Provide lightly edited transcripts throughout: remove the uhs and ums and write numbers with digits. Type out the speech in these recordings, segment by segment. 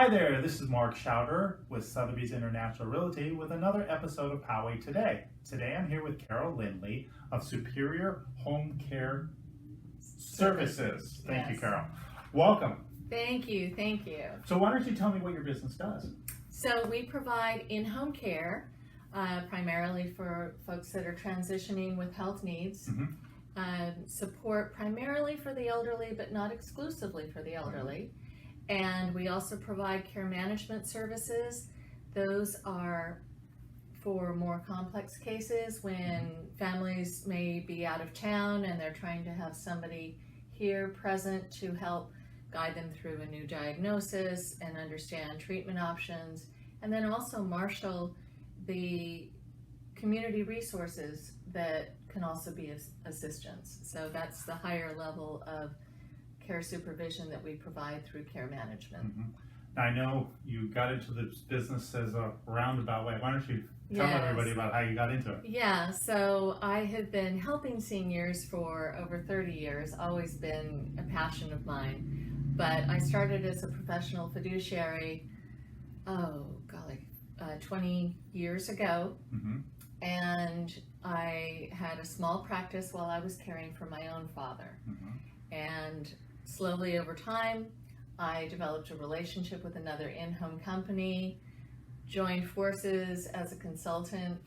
Hi there, this is Mark Schauder with Sotheby's International Realty with another episode of Poway Today. Today I'm here with Carol Lindley of Superior Home Care Services. Thank you, Yes. Carol. Welcome. Thank you, thank you. So why don't you tell me what your business does? So we provide in-home care, primarily for folks that are transitioning with health needs. Mhm. Support primarily for the elderly, but not exclusively for the elderly. And we also provide care management services. Those are for more complex cases when families may be out of town and they're trying to have somebody here present to help guide them through a new diagnosis and understand treatment options, and then also marshal the community resources that can also be assistance. So that's the higher level of care supervision that we provide through care management. Mhm. Now, I know you got into this business as a roundabout way. Why don't you tell Yes. everybody about how you got into it? Yeah, so I have been helping seniors for over 30 years, always been a passion of mine. But I started as a professional fiduciary, 20 years ago. Mhm. And I had a small practice while I was caring for my own father. Mhm. And slowly over time, I developed a relationship with another in-home company, joined forces as a consultant,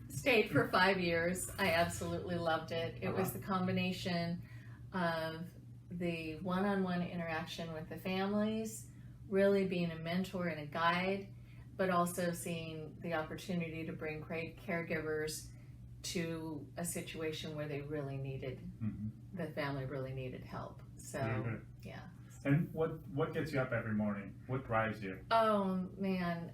stayed for 5 years. I absolutely loved it. It was the combination of the one-on-one interaction with the families, really being a mentor and a guide, but also seeing the opportunity to bring great caregivers to a situation where they really needed, Mhm. the family really needed help. So, Very good. yeah. And what gets you up every morning? What drives you? Oh man,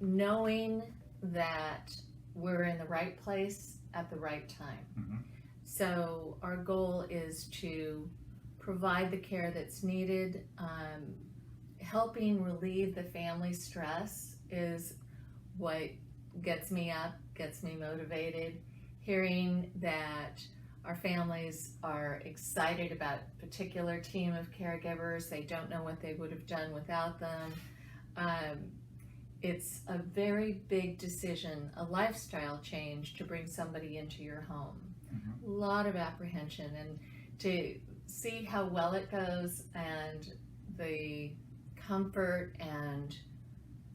knowing that we're in the right place at the right time. Mhm. So our goal is to provide the care that's needed. Helping relieve the family stress is what gets me up, gets me motivated. Hearing that our families are excited about a particular team of caregivers, they don't know what they would have done without them. It's a very big decision, a lifestyle change to bring somebody into your home. Mhm. A lot of apprehension, and to see how well it goes and the comfort and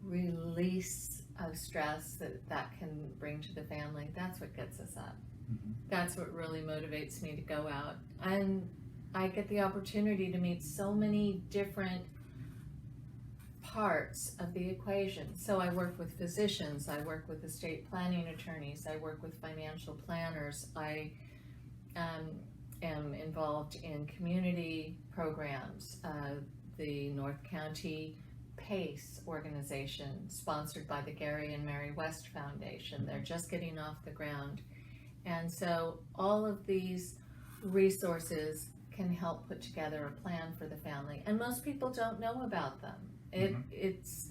release of stress that can bring to the family, that's what gets us up. Mhm. That's what really motivates me to go out. And I get the opportunity to meet so many different parts of the equation. So I work with physicians, I work with estate planning attorneys, I work with financial planners, I am involved in community programs, the North County PACE organization, sponsored by the Gary and Mary West Foundation. They're just getting off the ground. And so all of these resources can help put together a plan for the family. And most people don't know about them. It's,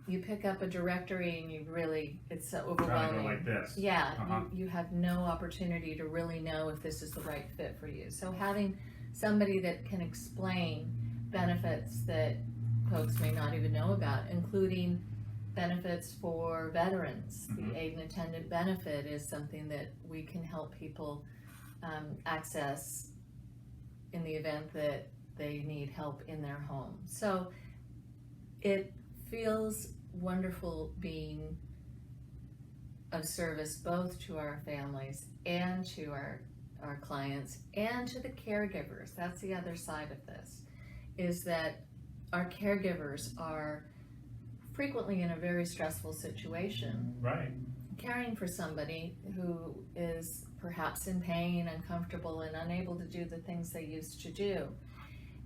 you pick up a directory and it's so Trying to overwhelming. go like this. Yeah, Uh-huh. you have no opportunity to really know if this is the right fit for you. So having somebody that can explain benefits that folks may not even know about, including benefits for veterans. Mhm. The aid and attendant benefit is something that we can help people access in the event that they need help in their home. So it feels wonderful being of service both to our families and to our clients and to the caregivers. That's the other side of this, is that our caregivers are frequently in a very stressful situation, Right. caring for somebody who is perhaps in pain, uncomfortable, and unable to do the things they used to do.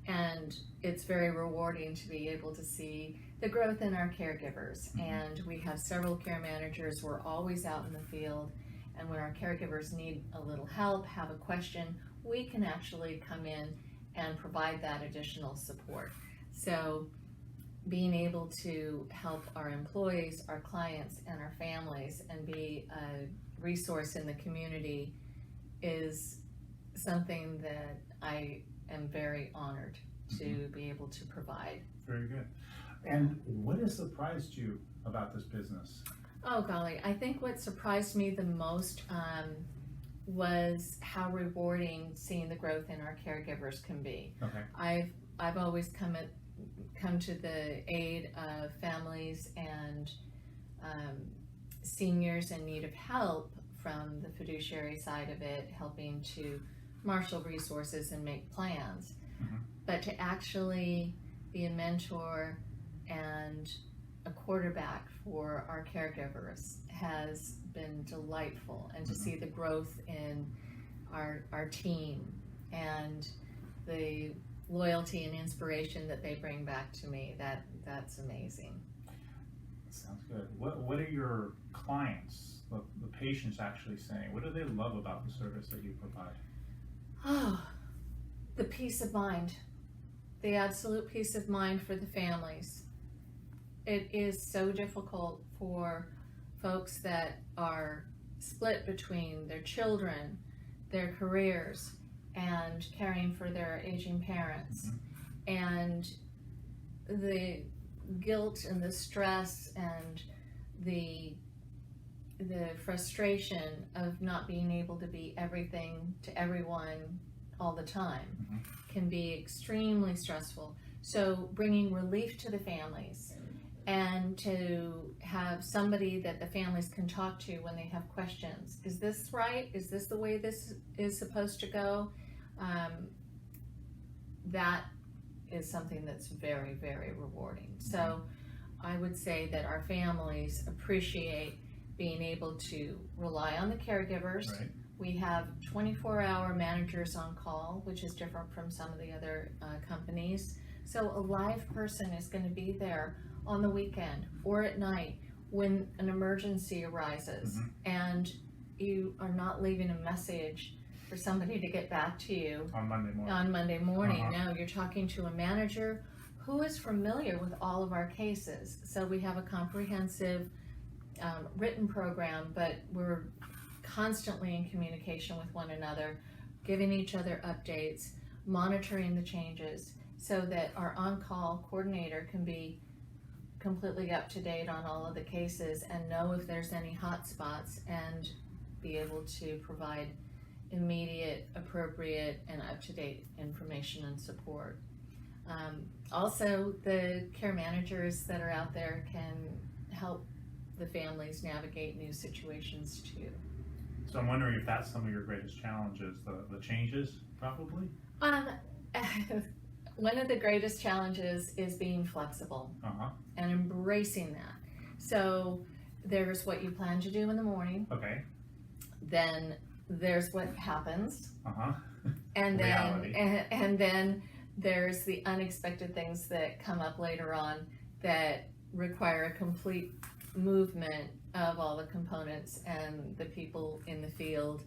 And it's very rewarding to be able to see the growth in our caregivers. And we have several care managers. We're always out in the field, and when our caregivers need a little help, have a question, we can actually come in and provide that additional support. So being able to help our employees, our clients, and our families and be a resource in the community is something that I am very honored to be able to provide. Very good. And what has surprised you about this business? Oh golly, I think what surprised me the most was how rewarding seeing the growth in our caregivers can be. Okay. I've always come to the aid of families and seniors in need of help from the fiduciary side of it, helping to marshal resources and make plans. Mhm. But to actually be a mentor and a quarterback for our caregivers has been delightful, and to see the growth in our team and the loyalty and inspiration that they bring back to me, that's amazing. Sounds good. What are your clients, the patients actually saying? What do they love about the service that you provide? Oh, the peace of mind, the absolute peace of mind for the families. It is so difficult for folks that are split between their children, their careers, and caring for their aging parents. And the guilt and the stress and the frustration of not being able to be everything to everyone all the time can be extremely stressful. So bringing relief to the families and to have somebody that the families can talk to when they have questions. Is this right? Is this the way this is supposed to go? That is something that's very, very rewarding. So I would say that our families appreciate being able to rely on the caregivers. Right. We have 24-hour managers on call, which is different from some of the other companies. So a live person is going to be there on the weekend or at night when an emergency arises, and you are not leaving a message for somebody to get back to you On Monday morning. on Monday morning. No, you're talking to a manager who is familiar with all of our cases. So we have a comprehensive written program, but we're constantly in communication with one another, giving each other updates, monitoring the changes, so that our on-call coordinator can be completely up to date on all of the cases and know if there's any hot spots and be able to provide immediate, appropriate, and up-to-date information and support. Also, the care managers that are out there can help the families navigate new situations too. So I'm wondering if that's some of your greatest challenges, the changes, probably? One of the greatest challenges is being flexible and embracing that. So there's what you plan to do in the morning, Okay. then there's what happens, and Reality. then there's the unexpected things that come up later on that require a complete movement of all the components and the people in the field,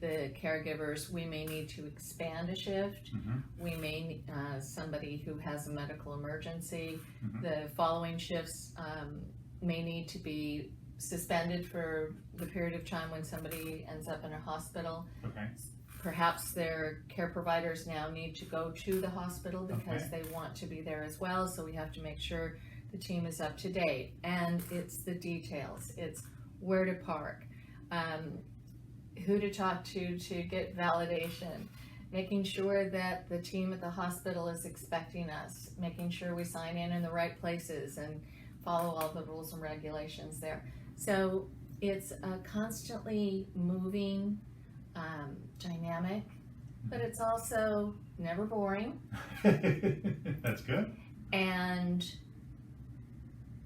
the caregivers. We may need to expand a shift. We may somebody who has a medical emergency. The following shifts may need to be suspended for the period of time when somebody ends up in a hospital. Okay. Perhaps their care providers now need to go to the hospital because Okay. they want to be there as well, so we have to make sure the team is up to date. And it's the details. It's where to park, who to talk to get validation, making sure that the team at the hospital is expecting us, making sure we sign in the right places and follow all the rules and regulations there. So it's a constantly moving dynamic, but it's also never boring. That's good. And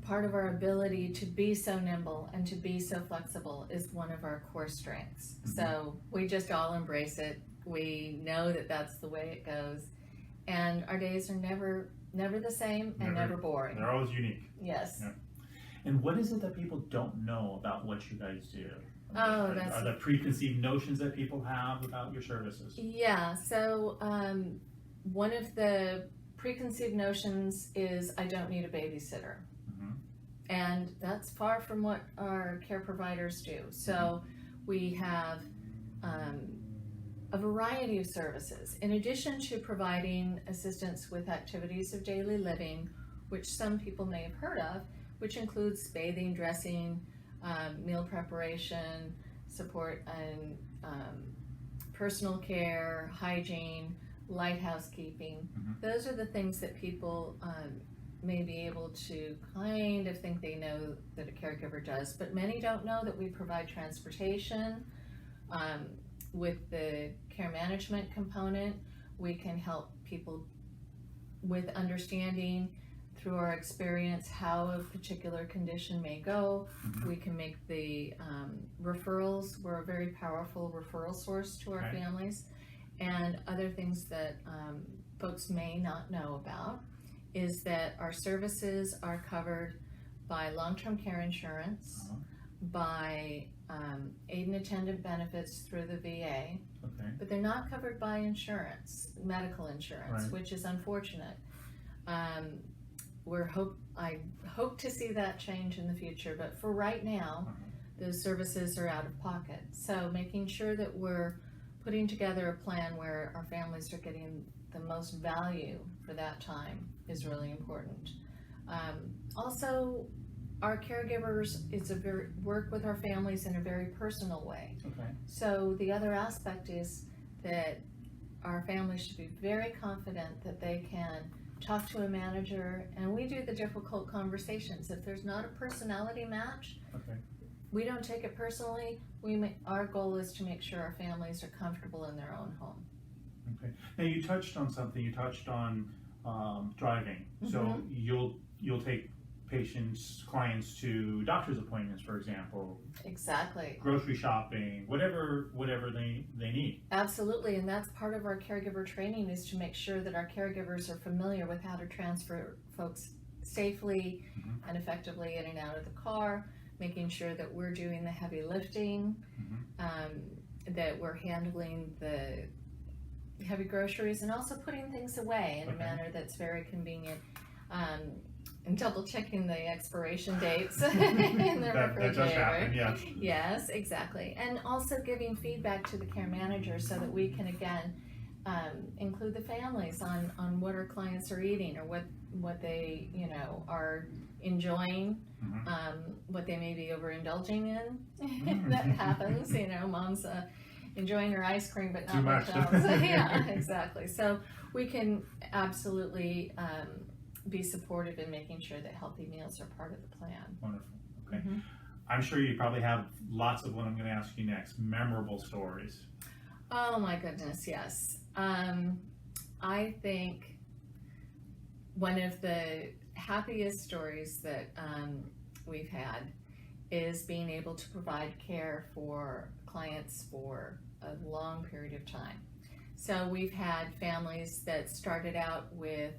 part of our ability to be so nimble and to be so flexible is one of our core strengths. So we just all embrace it. We know that that's the way it goes. And our days are never the same and never boring. They're always unique. Yes. Yeah. And what is it that people don't know about what you guys do? Oh, that's Are there preconceived notions that people have about your services? Yeah, so one of the preconceived notions is I don't need a babysitter. And that's far from what our care providers do. So we have a variety of services. In addition to providing assistance with activities of daily living, which some people may have heard of, which includes bathing, dressing, meal preparation, support and personal care, hygiene, light housekeeping. Those are the things that people may be able to kind of think they know that a caregiver does, but many don't know that we provide transportation. With the care management component, we can help people with understanding through our experience how a particular condition may go. We can make the referrals. We're a very powerful referral source to our families. And other things that folks may not know about is that our services are covered by long-term care insurance, by aid and attendant benefits through the VA, but they're not covered by insurance, medical insurance, which is unfortunate. I hope to see that change in the future, but for right now, those services are out of pocket. So making sure that we're putting together a plan where our families are getting the most value for that time is really important. Also, our caregivers work with our families in a very personal way. So the other aspect is that our families should be very confident that they can talk to a manager, and we do the difficult conversations. If there's not a personality match, we don't take it personally. Our goal is to make sure our families are comfortable in their own home. Now you touched on something. You touched on driving. So you'll take clients to doctor's appointments, for example. Exactly. Grocery shopping, whatever they need. Absolutely, and that's part of our caregiver training, is to make sure that our caregivers are familiar with how to transfer folks safely and effectively in and out of the car, making sure that we're doing the heavy lifting, that we're handling the heavy groceries, and also putting things away in a manner that's very convenient. And double checking the expiration dates in the refrigerator. That does happen, yes. Yes, exactly. And also giving feedback to the care manager so that we can again include the families on what our clients are eating, or what they are enjoying, what they may be overindulging in. That happens, mom's enjoying her ice cream but not much else. Yeah, exactly. So we can absolutely be supportive in making sure that healthy meals are part of the plan. Wonderful. Okay. I'm sure you probably have lots of what I'm going to ask you next. Memorable stories. Oh my goodness, yes. I think one of the happiest stories that we've had is being able to provide care for clients for a long period of time. So we've had families that started out with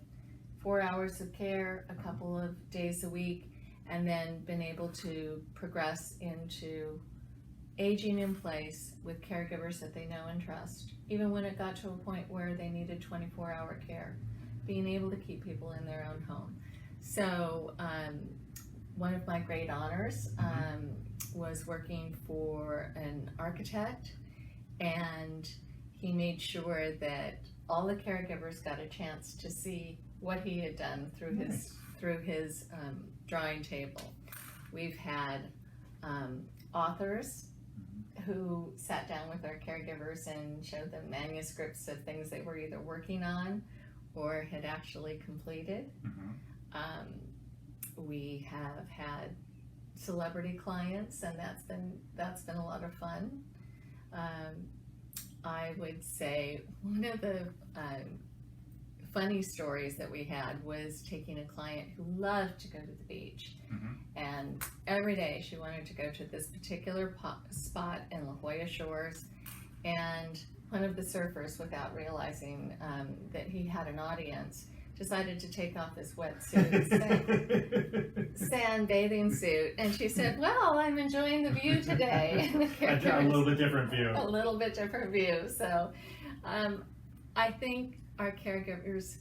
4 hours of care a couple of days a week, and then been able to progress into aging in place with caregivers that they know and trust, even when it got to a point where they needed 24-hour care, being able to keep people in their own home. So one of my great honors was working for an architect, and he made sure that all the caregivers got a chance to see what he had done through his drawing table. We've had authors who sat down with our caregivers and showed them manuscripts of things they were either working on or had actually completed. We have had celebrity clients, and that's been a lot of fun. I would say one of the funny stories that we had was taking a client who loved to go to the beach, and every day she wanted to go to this particular spot in La Jolla Shores, and one of the surfers, without realizing that he had an audience, decided to take off his wetsuit, sand bathing suit, and she said, "Well, I'm enjoying the view today." A little bit different view. A little bit different view. So I think our caregivers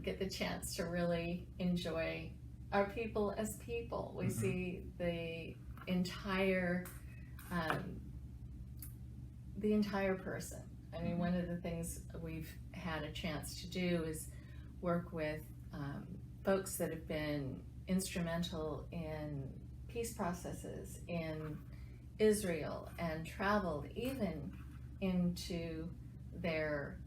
get the chance to really enjoy our people as people. We see the entire person. I mean, one of the things we've had a chance to do is work with folks that have been instrumental in peace processes in Israel and traveled even into their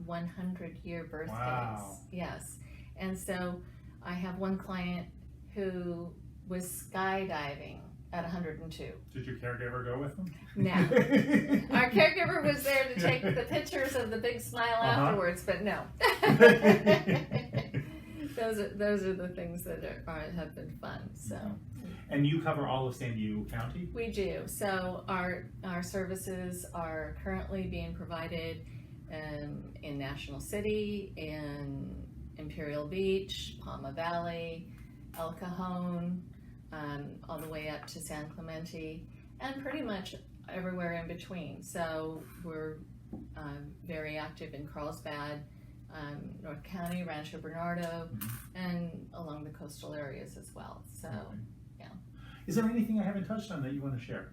100-year birthdays. Wow. Yes. And so I have one client who was skydiving at 102. Did your caregiver go with them? No. Our caregiver was there to take the pictures of the big smile afterwards, but no. Those are the things that have been fun. So. And you cover all of San Diego County? We do. So our services are currently being provided in National City, in Imperial Beach, Palma Valley, El Cajon, all the way up to San Clemente, and pretty much everywhere in between. So we're very active in Carlsbad, North County, Rancho Bernardo, and along the coastal areas as well. So, yeah. Is there anything I haven't touched on that you want to share?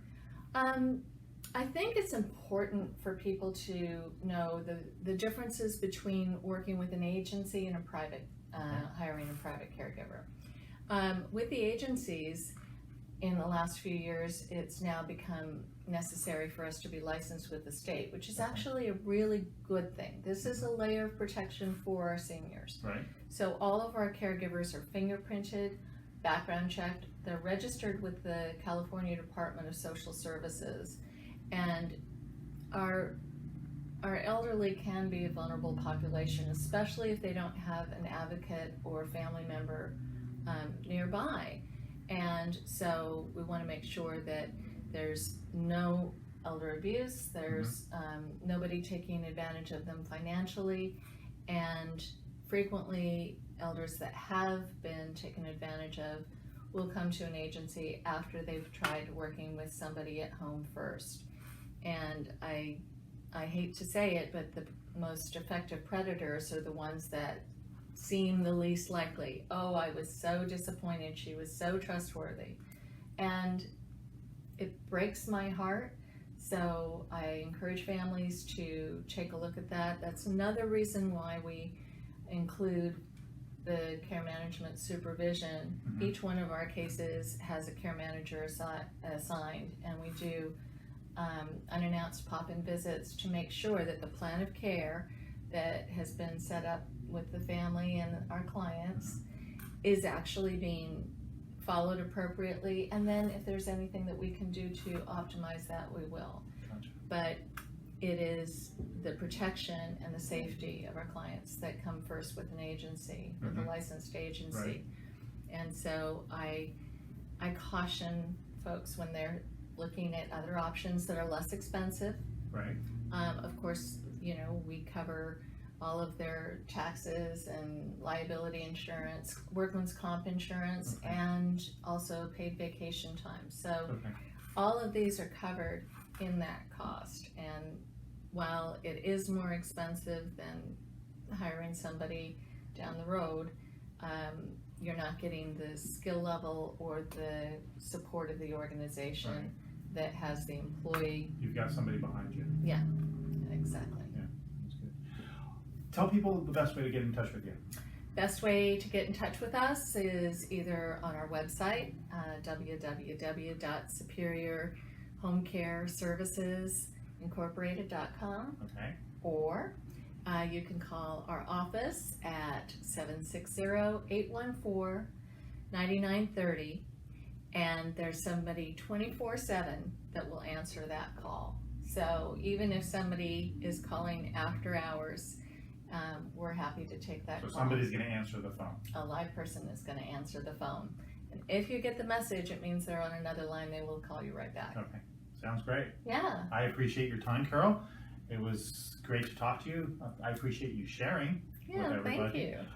I think it's important for people to know the differences between working with an agency and a private, hiring a private caregiver. With the agencies, in the last few years, it's now become necessary for us to be licensed with the state, which is actually a really good thing. This is a layer of protection for our seniors. Right. So all of our caregivers are fingerprinted, background checked, they're registered with the California Department of Social Services, and our elderly can be a vulnerable population, especially if they don't have an advocate or family member nearby. And so we want to make sure that there's no elder abuse, there's nobody taking advantage of them financially, and frequently elders that have been taken advantage of will come to an agency after they've tried working with somebody at home first. And I hate to say it, but the most effective predators are the ones that seem the least likely. Oh, I was so disappointed, she was so trustworthy. And it breaks my heart. So I encourage families to take a look at that. That's another reason why we include the care management supervision. Each one of our cases has a care manager assigned, and we do unannounced pop-in visits to make sure that the plan of care that has been set up with the family and our clients is actually being followed appropriately, and then if there's anything that we can do to optimize that, we will. Gotcha. But it is the protection and the safety of our clients that come first with an agency, with a licensed agency. Right. And so I caution folks when they're looking at other options that are less expensive. Right. Of course, you know, we cover all of their taxes and liability insurance, workman's comp insurance, and also paid vacation time. So all of these are covered in that cost. And while it is more expensive than hiring somebody down the road, you're not getting the skill level or the support of the organization that has the employee. You've got somebody behind you. Yeah, exactly. That's good. Tell people the best way to get in touch with you. Best way to get in touch with us is either on our website, www.superiorhomecareservicesincorporated.com, or you can call our office at 760-814-9930, and there's somebody 24/7 that will answer that call. So even if somebody is calling after hours, we're happy to take that So call. somebody's going to answer the phone. A live person is going to answer the phone. And if you get the message, it means they're on another line. They will call you right back. Okay. Sounds great. Yeah. I appreciate your time, Carol. It was great to talk to you. I appreciate you sharing with Yeah, everybody. thank you.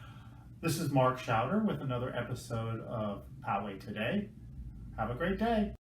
This is Mark Schauder with another episode of Poway Today. Have a great day.